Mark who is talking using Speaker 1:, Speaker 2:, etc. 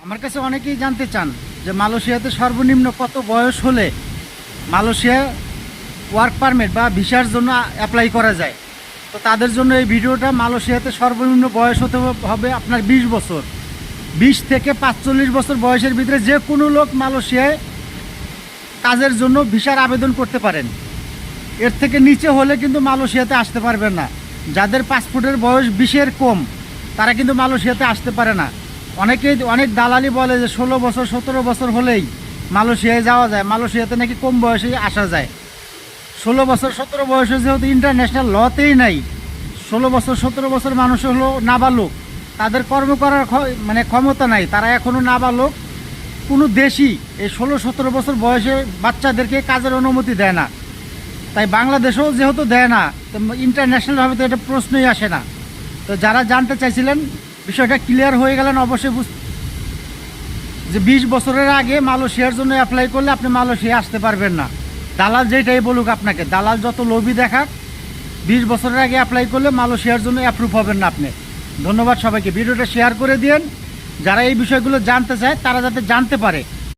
Speaker 1: আমার কাছে অনেকেই জানতে চান যে মালয়েশিয়াতে সর্বনিম্ন কত বয়স হলে মালয়েশিয়া ওয়ার্ক পারমিট বা ভিসার জন্য অ্যাপ্লাই করা যায়। তো তাদের জন্য এই ভিডিওটা। মালয়েশিয়াতে সর্বনিম্ন বয়স হতে হবে আপনার 20 বছর। 20 থেকে 45 বছর বয়সের ভিতরে যে কোনো লোক মালয়েশিয়ায় কাজের জন্য ভিসার আবেদন করতে পারেন। এর থেকে নিচে হলে কিন্তু মালয়েশিয়াতে আসতে পারবেন না। যাদের পাসপোর্টের বয়স 20-এর কম তারা কিন্তু মালয়েশিয়াতে আসতে পারে না। অনেক দালালি বলে যে 16 বছর 17 বছর হলেই মালয়েশিয়ায় যাওয়া যায়, মালয়েশিয়াতে নাকি কম বয়সেই আসা যায়। 16 বছর 17 বয়সে যেহেতু ইন্টারন্যাশনাল লতেই নাই, 16 বছর 17 বছর মানুষ হলো নাবালক, তাদের কর্ম করার ক্ষমতা নাই, তারা এখনও নাবালক। কোনো দেশই এই 16-17 বছর বয়সে বাচ্চাদেরকে কাজের অনুমতি দেয় না। তাই বাংলাদেশেও যেহেতু দেয় না, তো ইন্টারন্যাশনালভাবে তো এটা প্রশ্নই আসে না। তো যারা জানতে চাইছিলেন বিষয়টা ক্লিয়ার হয়ে গেলেন অবশ্যই যে 20 বছরের আগে মালয়েশিয়ার জন্য অ্যাপ্লাই করলে আপনি মালয়েশিয়া আসতে পারবেন না। দালাল যেটাই বলুক আপনাকে, দালাল যত লোভী দেখাক, 20 বছরের আগে অ্যাপ্লাই করলে মালয়েশিয়ার জন্য অ্যাপ্রুভ হবেন না আপনি। ধন্যবাদ সবাইকে। ভিডিওটা শেয়ার করে দিন। যারা এই বিষয়গুলো জানতে চায় তারা যাতে জানতে পারে।